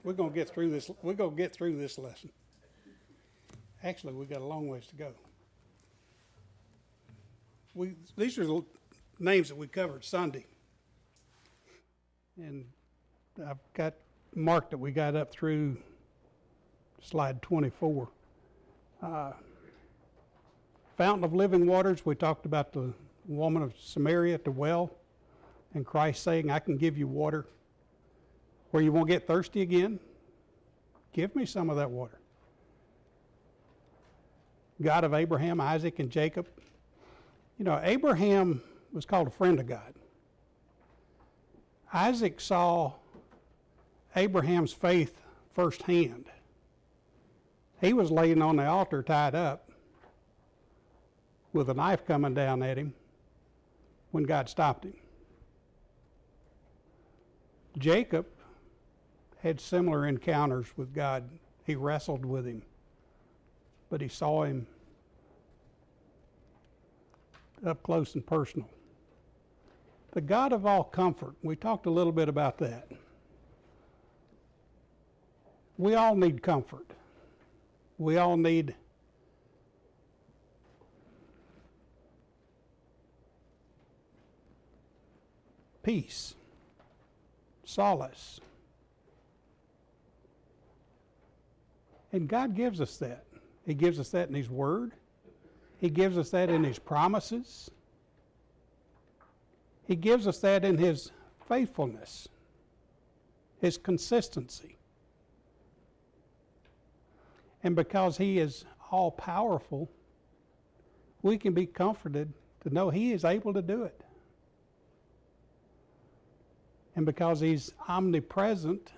We're gonna get through this. We're gonna get through this lesson. Actually, we got a long ways to go. These are the names that we covered Sunday, and I've got marked that we got up through slide 24. Fountain of living waters. We talked about the woman of Samaria at the well, and Christ saying, "I can give you water where you won't get thirsty again. Give me some of that water." God of Abraham, Isaac, and Jacob. You know, Abraham was called a friend of God. Isaac saw Abraham's faith firsthand. He was laying on the altar tied up with a knife coming down at him when God stopped him. Jacob had similar encounters with God. He wrestled with him, but he saw him up close and personal. The God of all comfort, we talked a little bit about that. We all need comfort. We all need peace, solace. And God gives us that. He gives us that in His Word. He gives us that in His promises. He gives us that in His faithfulness, His consistency. And because He is all-powerful, we can be comforted to know He is able to do it. And because He's omnipresent,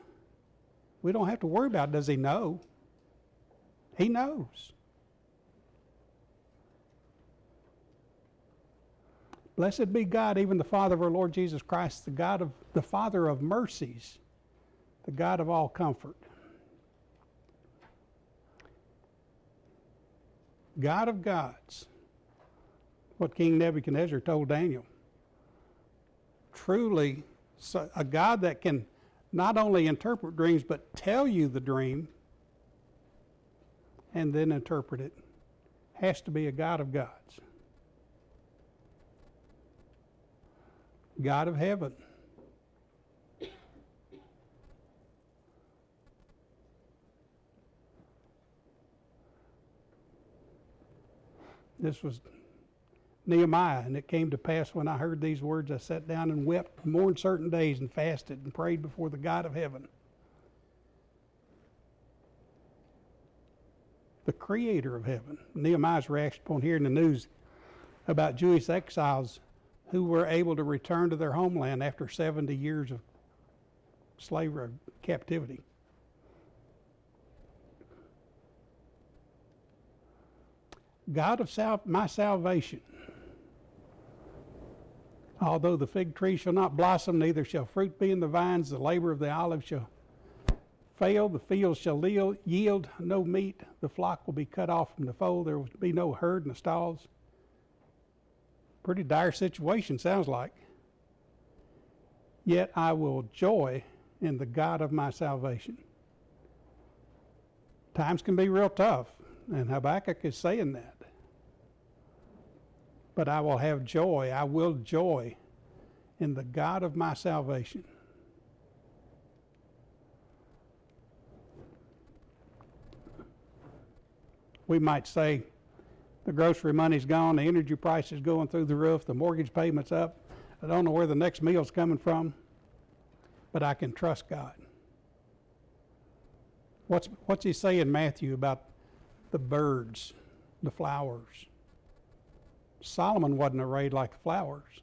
we don't have to worry about, does He know? He knows. Blessed be God, even the Father of our Lord Jesus Christ, the Father of mercies, the God of all comfort. God of gods, what King Nebuchadnezzar told Daniel. Truly, a God that can not only interpret dreams, but tell you the dream and then interpret it, has to be a God of gods. God of heaven. This was Nehemiah, and it came to pass when I heard these words, I sat down and wept, mourned certain days, and fasted and prayed before the God of heaven, the creator of heaven. Nehemiah's reaction upon hearing the news about Jewish exiles who were able to return to their homeland after 70 years of slavery, captivity. God of my salvation. Although the fig tree shall not blossom, neither shall fruit be in the vines, the labor of the olive shall fail, the fields shall yield no meat, the flock will be cut off from the fold, there will be no herd in the stalls. Pretty dire situation, sounds like. Yet I will joy in the God of my salvation. Times can be real tough, and Habakkuk is saying that. But I will have joy, I will joy in the God of my salvation. We might say, the grocery money's gone, the energy price is going through the roof, the mortgage payment's up, I don't know where the next meal's coming from, but I can trust God. What's he say in Matthew about the birds, the flowers? Solomon wasn't arrayed like the flowers.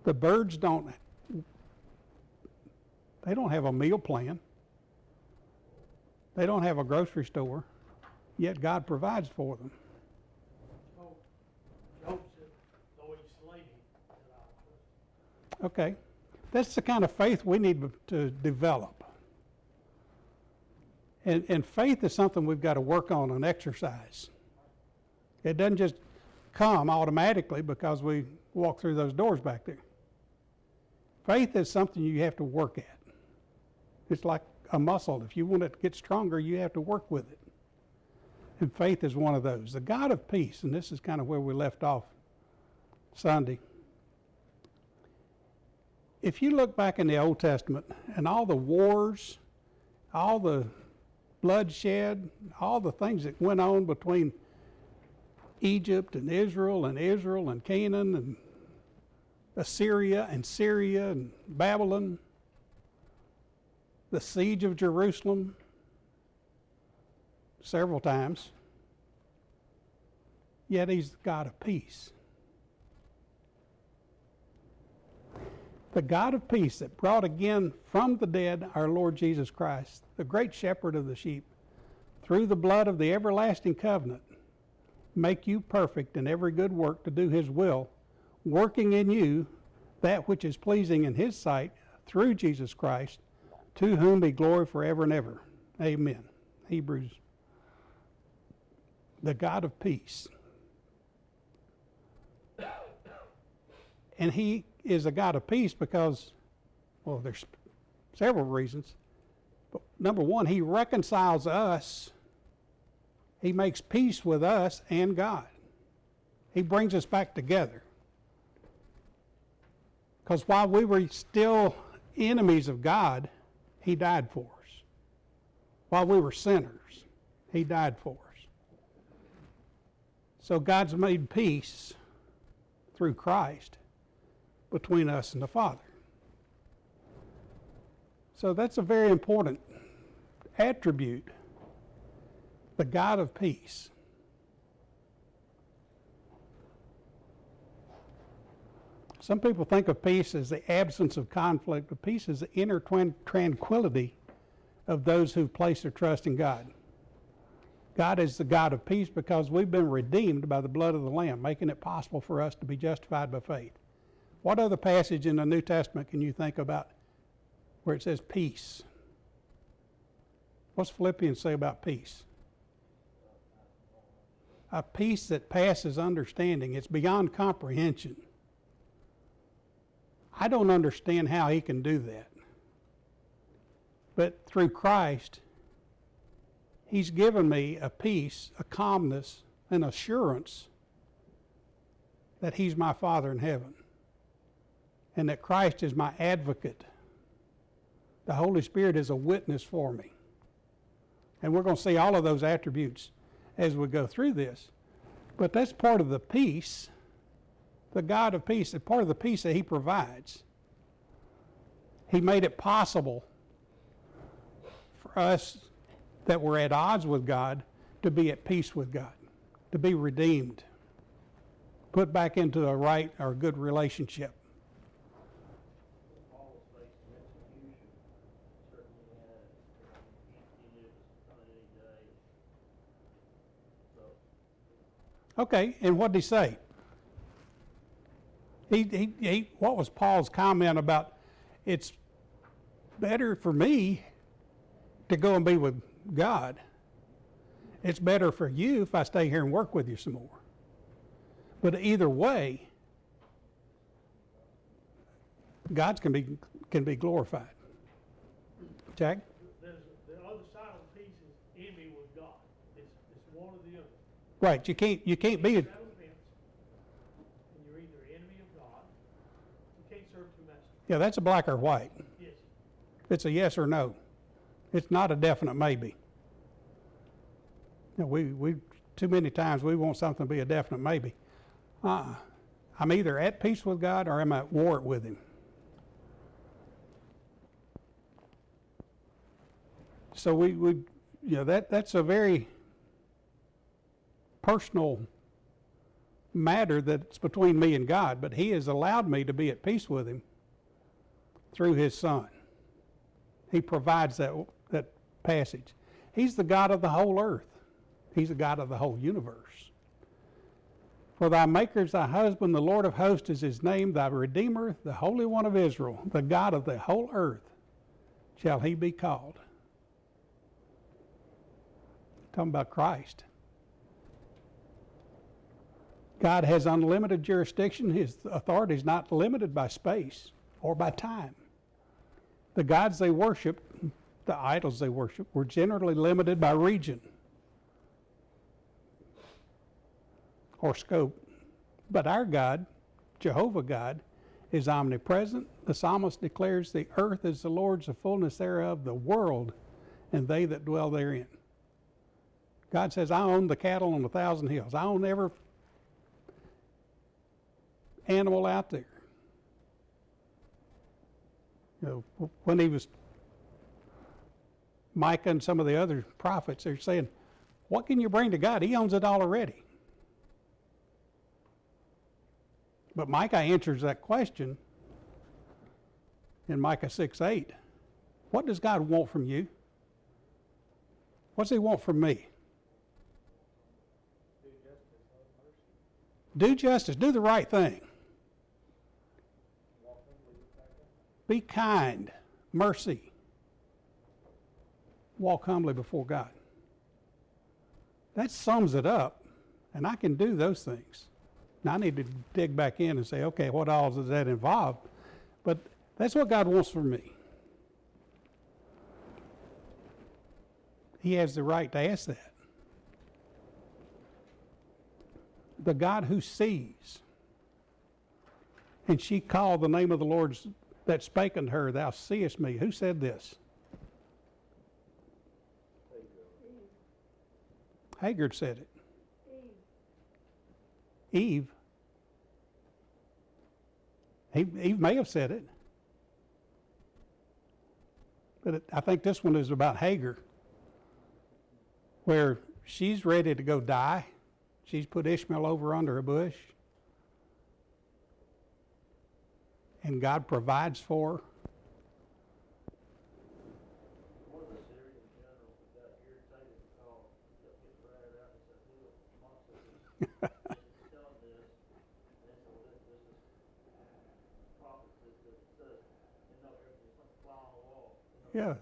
The birds don't have a meal plan. They don't have a grocery store, yet God provides for them. Okay, that's the kind of faith we need to develop. And faith is something we've got to work on and exercise. It doesn't just come automatically because we walk through those doors back there. Faith is something you have to work at. It's like a muscle. If you want it to get stronger, you have to work with it. And faith is one of those. The God of peace, and this is kind of where we left off Sunday. If you look back in the Old Testament and all the wars, all the bloodshed, all the things that went on between Egypt and Israel and Canaan and Assyria and Syria and Babylon, the siege of Jerusalem several times, yet he's the God of peace. The God of peace that brought again from the dead our Lord Jesus Christ, the great shepherd of the sheep, through the blood of the everlasting covenant, make you perfect in every good work to do his will, working in you that which is pleasing in his sight through Jesus Christ, to whom be glory forever and ever. Amen. Hebrews. The God of peace. And he is a God of peace because, well, there's several reasons. But number one, he reconciles us. He makes peace with us and God. He brings us back together. Because while we were still enemies of God, he died for us. While we were sinners, he died for us. So God's made peace through Christ between us and the Father. So that's a very important attribute, the God of peace. Some people think of peace as the absence of conflict, but peace is the inner tranquility of those who place their trust in God. God is the God of peace because we've been redeemed by the blood of the Lamb, making it possible for us to be justified by faith. What other passage in the New Testament can you think about where it says peace? What's Philippians say about peace? A peace that passes understanding. It's beyond comprehension. I don't understand how he can do that. But through Christ, he's given me a peace, a calmness, an assurance that he's my Father in heaven and that Christ is my advocate. The Holy Spirit is a witness for me. And we're going to see all of those attributes as we go through this. But that's part of the peace, the God of peace, and part of the peace that he provides. He made it possible for us that were at odds with God to be at peace with God, to be redeemed, put back into a right or good relationship. Okay, and what did he say? What was Paul's comment about it's better for me to go and be with God? It's better for you if I stay here and work with you some more. But either way, God can be glorified. Jack? The other side of peace is envy with God. It's one or the other. Right, you can't be and you're either enemy of God. You can't serve two masters. Yeah, that's a black or white. Yes. It's a yes or no. It's not a definite maybe. You know, we too many times we want something to be a definite maybe. I'm either at peace with God or I'm at war with him. So that's a very personal matter that's between me and God, but he has allowed me to be at peace with him through his Son. He provides that passage. He's the God of the whole earth. He's the God of the whole universe. For thy Maker is thy husband, the Lord of hosts is his name, thy Redeemer, the Holy One of Israel, the God of the whole earth shall he be called. Talking about Christ. God has unlimited jurisdiction. His authority is not limited by space or by time. The gods they worship the idols they worship were generally limited by region or scope. But our God, Jehovah God, is omnipresent. The psalmist declares the earth is the Lord's, the fullness thereof, the world, and they that dwell therein. God says, I own the cattle on 1,000 hills. I own every animal out there. You know, when he was, Micah and some of the other prophets, they're saying, what can you bring to God? He owns it all already. But Micah answers that question in Micah 6:8. What does God want from you? What does he want from me? Do justice, do the right thing. Be kind, mercy. Walk humbly before God. That sums it up, and I can do those things. Now I need to dig back in and say, okay, what all does that involve? But that's what God wants from me. He has the right to ask that. The God who sees. And she called the name of the Lord that spake unto her, thou seest me. Who said this? Hagar said it. Eve. Eve may have said it. But I think this one is about Hagar, where she's ready to go die. She's put Ishmael over under a bush. And God provides for her. One of the Syrian generals that got irritated because he kept getting ratted out and said, "Look, Moses is telling this," and they said, "Well, this is prophet that says, you know, everything's like a fly on the wall." You know,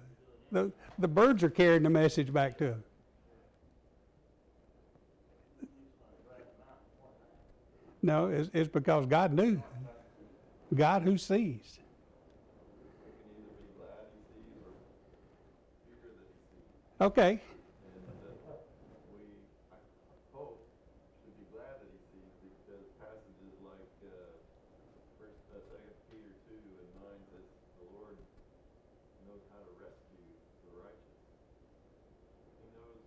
Yeah. The birds are carrying the message back to him. No, it's because God knew. God who sees. Okay. I hope should be glad that he sees, because passages like Second Peter 2:9 says the Lord knows how to rescue the righteous. He knows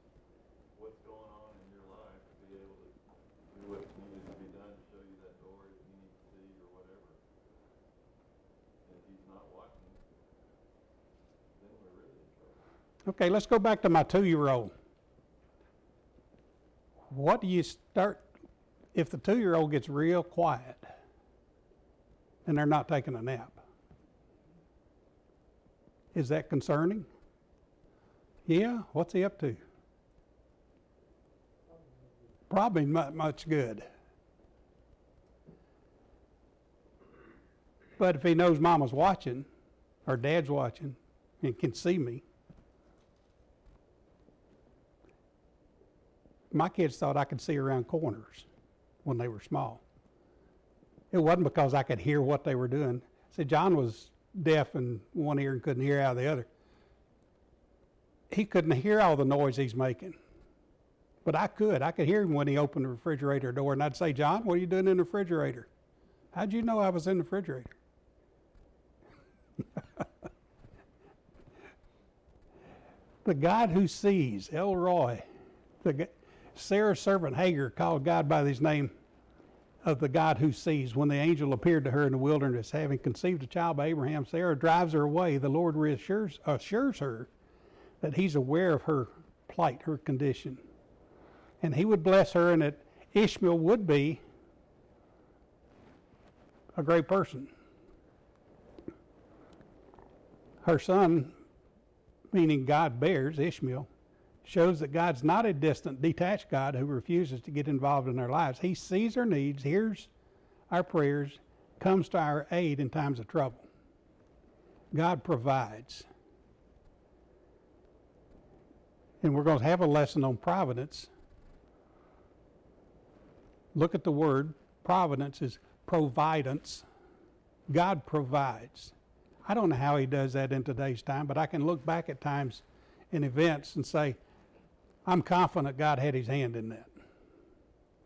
what's going on in your life to be able to do what needs to be done to show you that door that you need to see or whatever. And if he's not watching, then we're really in trouble. Okay, let's go back to my 2-year-old. What do you start if the 2-year-old gets real quiet and they're not taking a nap? Is that concerning? Yeah, what's he up to? Probably not much good. But if he knows mama's watching or dad's watching and can see me, my kids thought I could see around corners when they were small. It wasn't because I could hear what they were doing. See, John was deaf in one ear and couldn't hear out of the other. He couldn't hear all the noise he's making. But I could. I could hear him when he opened the refrigerator door, and I'd say, "John, what are you doing in the refrigerator?" "How'd you know I was in the refrigerator?" The God who sees, El Roy, Sarah's servant Hagar called God by his name of the God who sees. When the angel appeared to her in the wilderness, having conceived a child by Abraham, Sarah drives her away. The Lord assures her that he's aware of her plight, her condition. And he would bless her, and that Ishmael would be a great person. Her son, meaning God bears, Ishmael, shows that God's not a distant, detached God who refuses to get involved in our lives. He sees our needs, hears our prayers, comes to our aid in times of trouble. God provides. And we're going to have a lesson on providence. Look at the word. Providence is providence. God provides. I don't know how he does that in today's time, but I can look back at times in events and say, I'm confident God had his hand in that.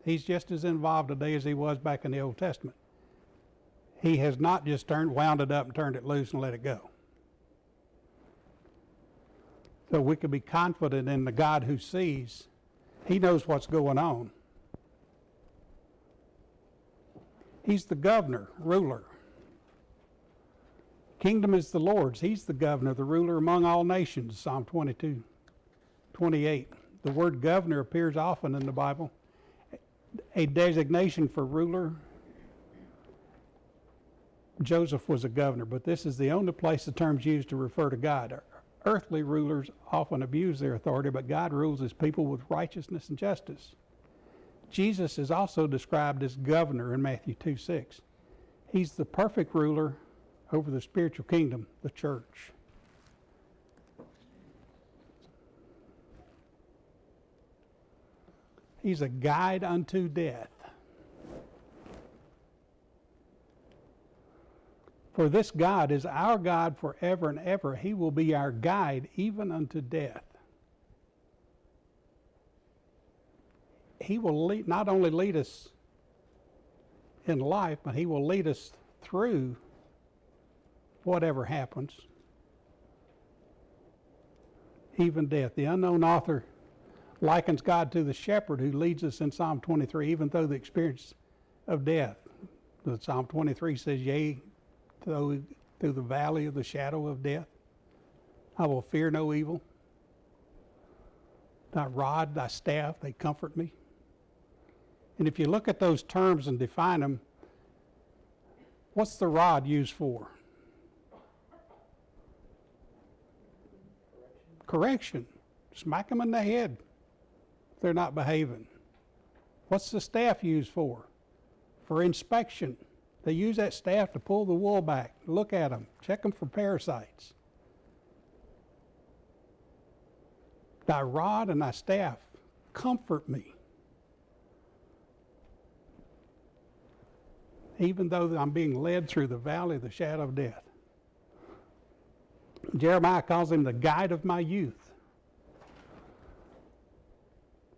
He's just as involved today as he was back in the Old Testament. He has not just wound it up and turned it loose and let it go. So we can be confident in the God who sees. He knows what's going on. He's the governor, ruler. Kingdom is the Lord's. He's the governor, the ruler among all nations, Psalm 22:28. The word governor appears often in the Bible, a designation for ruler. Joseph was a governor, but this is the only place the term's used to refer to God. Earthly rulers often abuse their authority, but God rules his people with righteousness and justice. Jesus is also described as governor in Matthew 2:6. He's the perfect ruler over the spiritual kingdom, the church. He's a guide unto death. For this God is our God forever and ever. He will be our guide even unto death. He will not only lead us in life, but he will lead us through whatever happens, even death. The unknown author likens God to the shepherd who leads us in Psalm 23, even though the experience of death. The Psalm 23 says, yea, through the valley of the shadow of death, I will fear no evil. Thy rod, thy staff, they comfort me. And if you look at those terms and define them, what's the rod used for? Correction. Smack them in the head if they're not behaving. What's the staff used for? For inspection. They use that staff to pull the wool back, look at them, check them for parasites. Thy rod and thy staff comfort me. Even though I'm being led through the valley of the shadow of death. Jeremiah calls him the guide of my youth.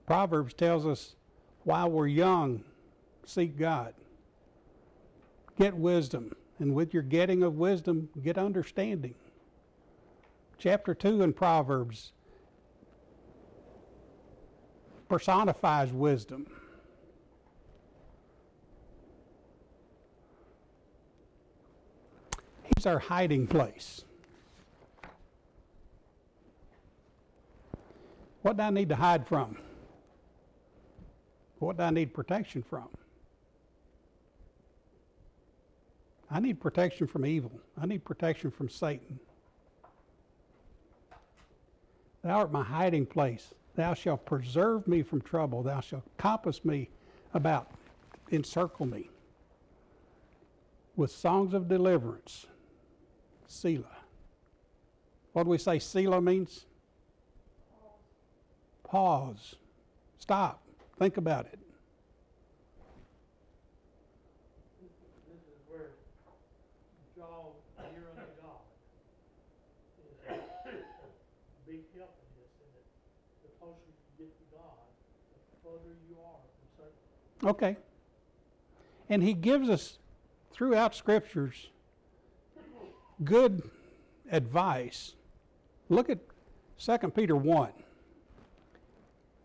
Proverbs tells us, while we're young, seek God. Get wisdom, and with your getting of wisdom, get understanding. Chapter 2 in Proverbs personifies wisdom. He's our hiding place. What do I need to hide from? What do I need protection from? I need protection from evil. I need protection from Satan. Thou art my hiding place. Thou shalt preserve me from trouble. Thou shalt compass me about, encircle me with songs of deliverance. Selah. What do we say Selah means? Pause. Stop. Think about it. This is where draw near unto God is a big help in this, in that the closer you get to God, the further you are from Satan. Okay. And he gives us, throughout scriptures, good advice. Look at 2 Peter 1.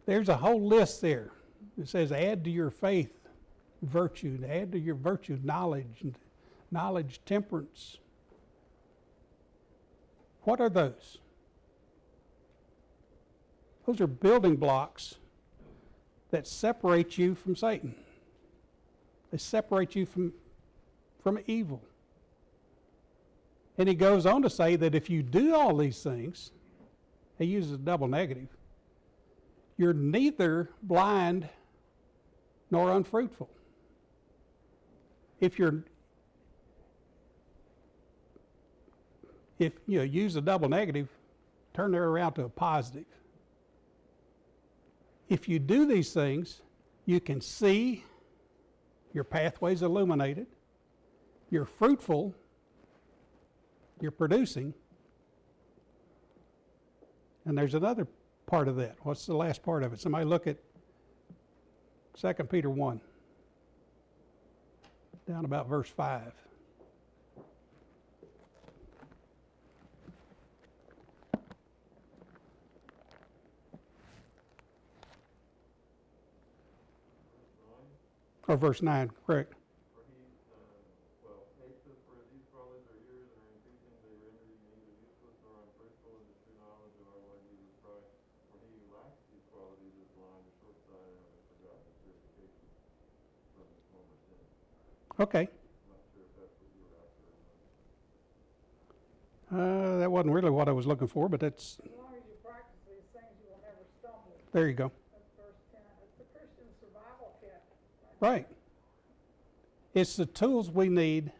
There's a whole list there. It says, add to your faith virtue, add to your virtue knowledge, temperance. What are those? Those are building blocks that separate you from Satan. They separate you from evil. And he goes on to say that if you do all these things, he uses a double negative, you're neither blind nor unfruitful. If you use a double negative, turn it around to a positive. If you do these things, you can see your pathways illuminated, you're fruitful, you're producing. And there's another part of that. What's the last part of it? Somebody look at 2 Peter 1, down about verse 5. Or verse 9, correct. For he, hateth, for these scholars are years and are increasing, they render you neither useless nor unfruitful in the true knowledge of our Lord Jesus Christ. For he who lacks these qualities is blind and short-sighted and has forgotten his purification from his former sin. Okay. I'm not sure if that's what you were after or not. That wasn't really what I was looking for, but that's, As long as you practice these things, you will never stumble. there you go. That's verse 10. It's the Christian survival kit. Right. It's the tools we need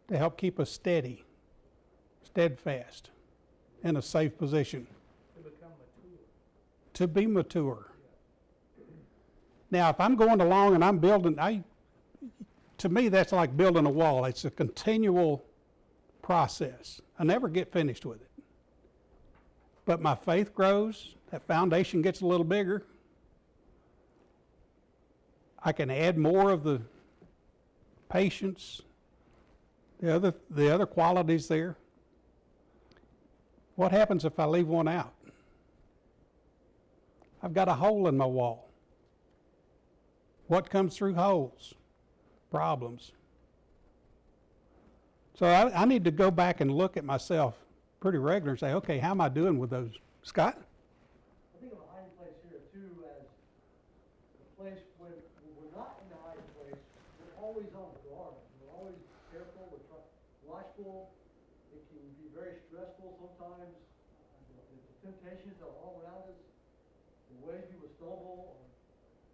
to help keep us steady, steadfast, in a safe position. To become mature. To be mature. Now, if I'm going along and I'm building, to me, that's like building a wall. It's a continual process. I never get finished with it. But my faith grows, that foundation gets a little bigger. I can add more of the patience, the other qualities there. What happens if I leave one out? I've got a hole in my wall. What comes through holes? Problems. So I need to go back and look at myself pretty regular and say, okay, how am I doing with those? Scott? I think of a hiding place here too as a place when we're not in the hiding place, we're always on guard. We're always careful, watchful. It can be very stressful sometimes. The temptations are all around us. The ways people stumble.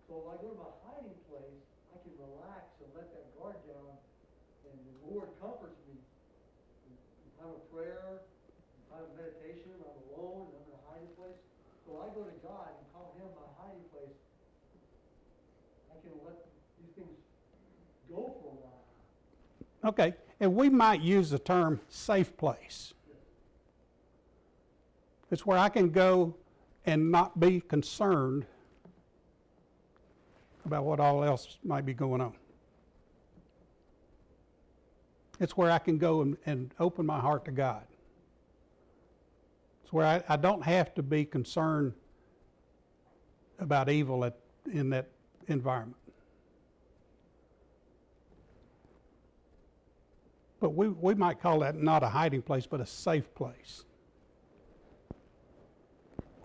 So if I go to my hiding place, I can relax and let that guard down, and the Lord comforts me. In time of prayer, in time of meditation, when I'm alone and I'm in a hiding place. So I go to God and call Him my hiding place. I can let these things go for a while. Okay, and we might use the term safe place. It's where I can go and not be concerned about what all else might be going on. It's where I can go and open my heart to God. It's where I don't have to be concerned about evil in that environment. But we might call that not a hiding place, but a safe place.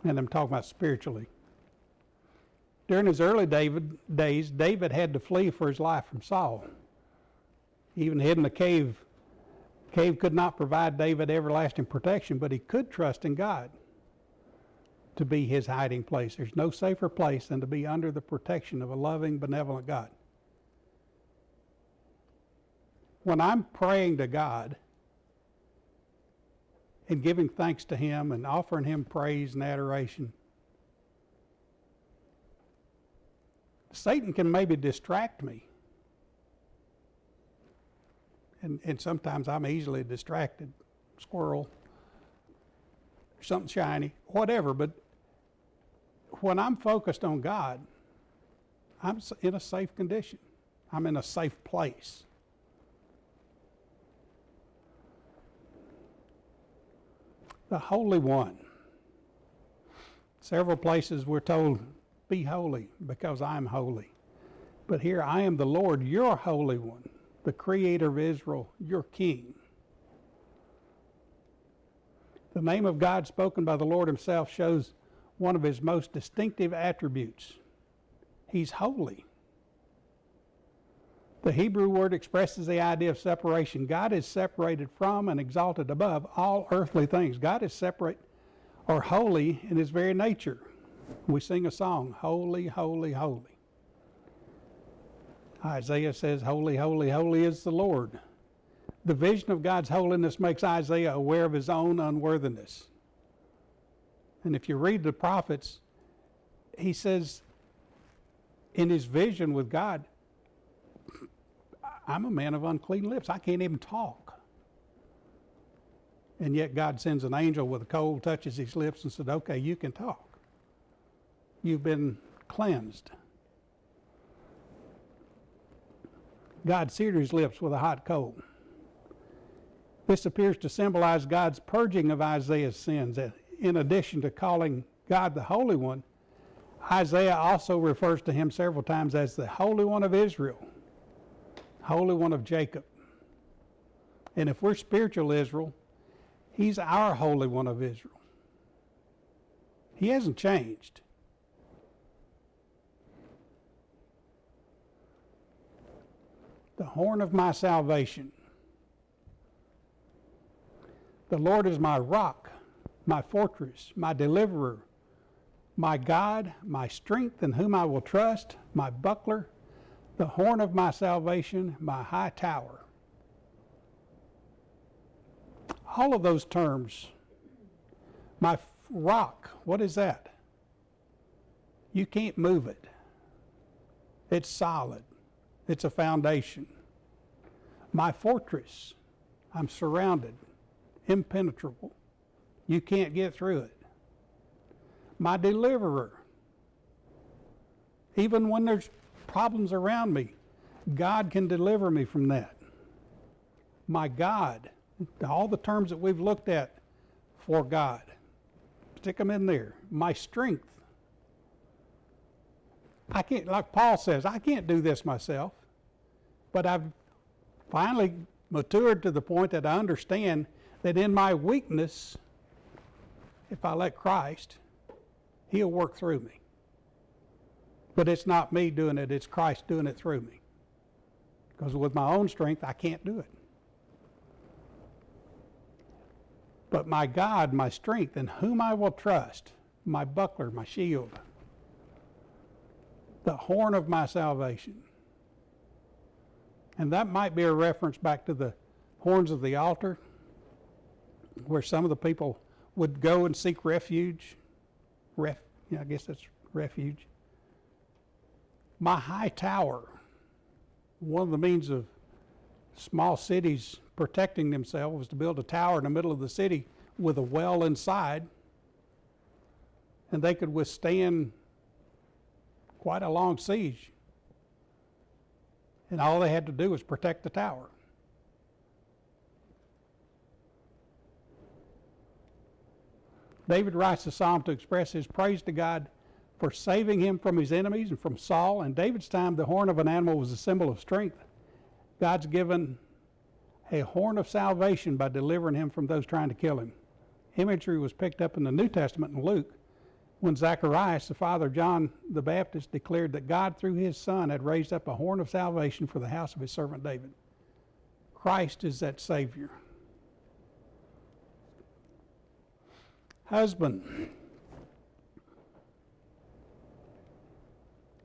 And I'm talking about spiritually. During his early days, David had to flee for his life from Saul. He even hid in a cave. Cave could not provide David everlasting protection, but he could trust in God to be his hiding place. There's no safer place than to be under the protection of a loving, benevolent God. When I'm praying to God and giving thanks to Him and offering Him praise and adoration, Satan can maybe distract me. And sometimes I'm easily distracted. Squirrel, something shiny, whatever. But when I'm focused on God, I'm in a safe condition. I'm in a safe place. The Holy One. Several places we're told, be holy because I'm holy. But here, I am the Lord, your Holy One, the Creator of Israel, your King. The name of God spoken by the Lord Himself shows one of His most distinctive attributes. He's holy. The Hebrew word expresses the idea of separation. God is separated from and exalted above all earthly things. God is separate or holy in His very nature. We sing a song, holy, holy, holy. Isaiah says, holy, holy, holy is the Lord. The vision of God's holiness makes Isaiah aware of his own unworthiness. And if you read the prophets, he says in his vision with God, I'm a man of unclean lips. I can't even talk. And yet God sends an angel with a coal, touches his lips and said, okay, you can talk. You've been cleansed. God seared his lips with a hot coal. This appears to symbolize God's purging of Isaiah's sins. In addition to calling God the Holy One, Isaiah also refers to him several times as the Holy One of Israel, Holy One of Jacob. And if we're spiritual Israel, he's our Holy One of Israel. He hasn't changed. The horn of my salvation. The Lord is my rock, my fortress, my deliverer, my God, my strength in whom I will trust, my buckler, the horn of my salvation, my high tower. All of those terms. My rock, what is that? You can't move it. It's solid. It's a foundation. My fortress, I'm surrounded, impenetrable. You can't get through it. My deliverer, even when there's problems around me, God can deliver me from that. My God, all the terms that we've looked at for God, stick them in there. My strength. I can't, like Paul says, I can't do this myself, but I've finally matured to the point that I understand that in my weakness, if I let Christ, he'll work through me. But it's not me doing it, it's Christ doing it through me. Because with my own strength, I can't do it. But my God, my strength, in whom I will trust, my buckler, my shield, the horn of my salvation. And that might be a reference back to the horns of the altar, where some of the people would go and seek refuge. I guess that's refuge. My high tower, one of the means of small cities protecting themselves was to build a tower in the middle of the city with a well inside, and they could withstand quite a long siege. And all they had to do was protect the tower. David writes the psalm to express his praise to God for saving him from his enemies and from Saul. In David's time, the horn of an animal was a symbol of strength. God's given a horn of salvation by delivering him from those trying to kill him. Imagery was picked up in the New Testament in Luke when Zacharias, the father of John the Baptist, declared that God through his son had raised up a horn of salvation for the house of his servant David. Christ is that Savior. Husband,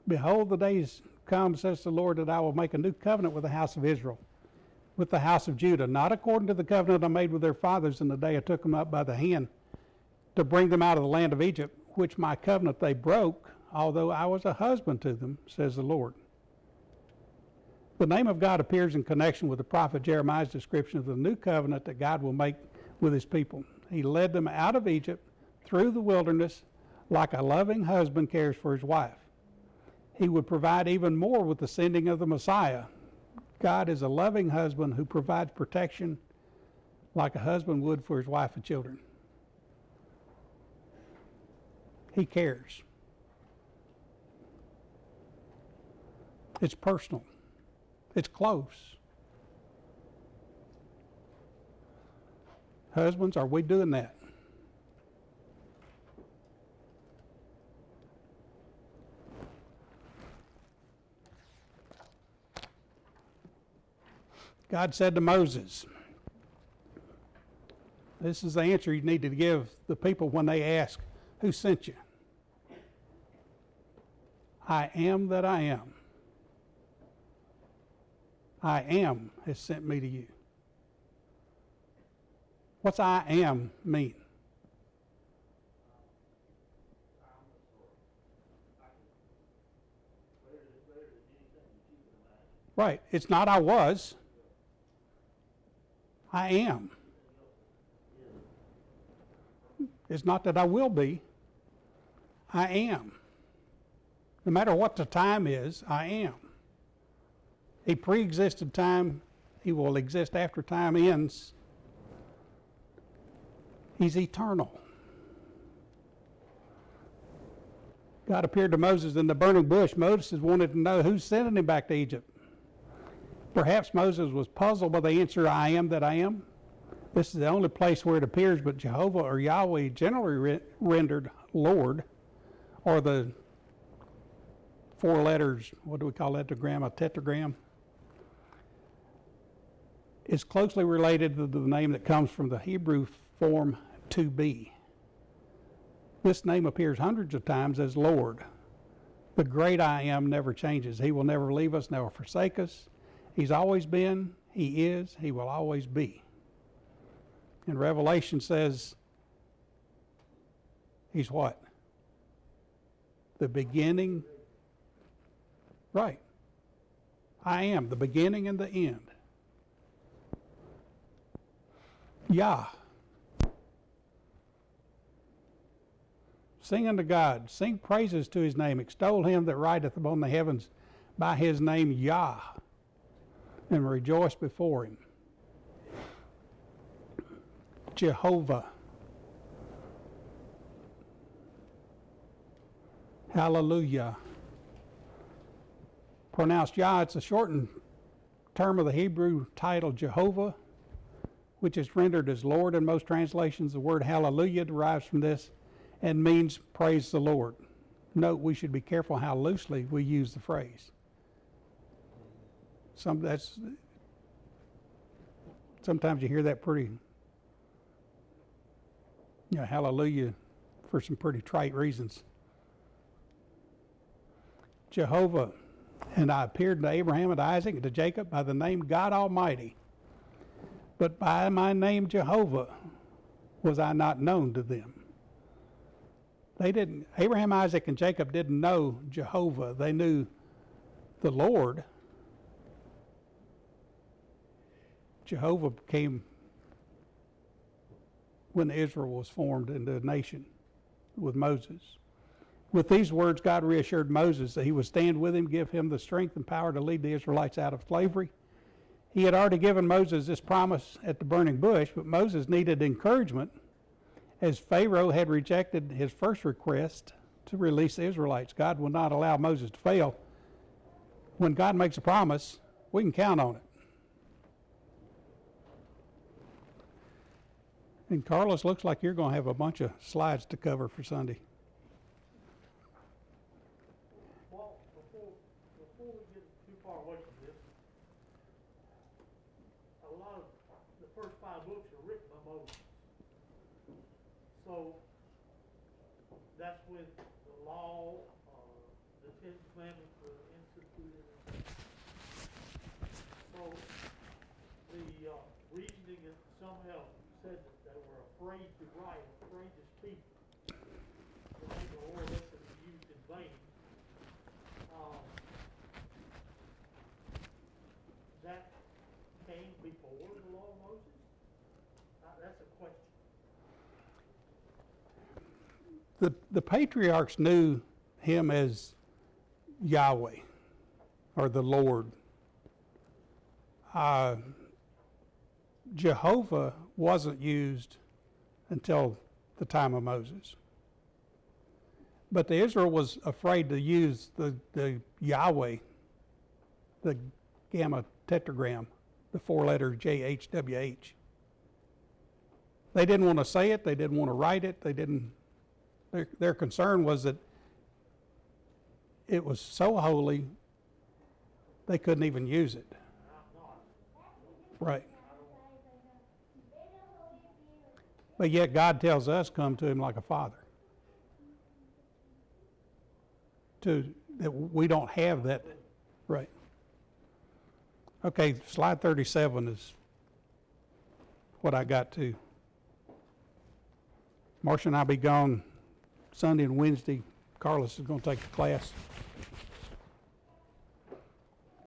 behold, the days come, says the Lord, that I will make a new covenant with the house of Israel, with the house of Judah, not according to the covenant I made with their fathers in the day I took them up by the hand to bring them out of the land of Egypt, which my covenant they broke, although I was a husband to them, says the Lord. The name of God appears in connection with the prophet Jeremiah's description of the new covenant that God will make with his people. He led them out of Egypt through the wilderness like a loving husband cares for his wife. He would provide even more with the sending of the Messiah. God is a loving husband who provides protection like a husband would for his wife and children. He cares. It's personal. It's close. Husbands, are we doing that? God said to Moses, this is the answer you need to give the people when they ask, who sent you? I am that I am. I am has sent me to you. What's I am mean? I'm the source. Greater than anything that you can imagine. Right. It's not I was. I am. It's not that I will be. I am. No matter what the time is, I am. He pre-existed time. He will exist after time ends. He's eternal. God appeared to Moses in the burning bush. Moses wanted to know who's sending him back to Egypt. Perhaps Moses was puzzled by the answer, I am that I am. This is the only place where it appears, but Jehovah or Yahweh, generally rendered Lord, or the 4 letters, what do we call that, a tetragram, is closely related to the name that comes from the Hebrew form to be. This name appears hundreds of times as Lord. The great I am never changes. He will never leave us, never forsake us. He's always been, he is, he will always be. And Revelation says he's what? The beginning. Right. I am the beginning and the end. Yah. Sing unto God, sing praises to his name, extol him that rideth upon the heavens by his name Yah, and rejoice before him. Jehovah. Hallelujah. Pronounced Yah, it's a shortened term of the Hebrew title Jehovah, which is rendered as Lord in most translations. The word hallelujah derives from this and means praise the Lord. Note, we should be careful how loosely we use the phrase. Sometimes you hear that pretty, hallelujah, for some pretty trite reasons. Jehovah, and I appeared to Abraham and to Isaac and to Jacob by the name God Almighty. But by my name Jehovah was I not known to them. Abraham, Isaac, and Jacob didn't know Jehovah. They knew the Lord. Jehovah came when Israel was formed into a nation with Moses. With these words, God reassured Moses that he would stand with him, give him the strength and power to lead the Israelites out of slavery. He had already given Moses this promise at the burning bush, but Moses needed encouragement as Pharaoh had rejected his first request to release the Israelites. God will not allow Moses to fail. When God makes a promise, we can count on it. And Carlos, looks like you're going to have a bunch of slides to cover for Sunday. Well, before we get too far away from this, a lot of the first 5 books are written by Moses. So that's when the law, the 10 Commandments were instituted. So the reasoning that some have said that they were afraid to write, afraid to speak, to make the Lord listen be used in vain. That came before the law of Moses? That's a question. The patriarchs knew him as Yahweh, or the Lord. Jehovah wasn't used until the time of Moses. But the Israel was afraid to use the Yahweh, the gamma tetragram, the 4 letters JHWH. They didn't want to say it. They didn't want to write it. Their concern was that it was so holy they couldn't even use it. Right. But yet God tells us, come to him like a father. That we don't have that. Right. Okay, slide 37 is what I got to. Marcia and I will be gone Sunday and Wednesday. Carlos is going to take the class.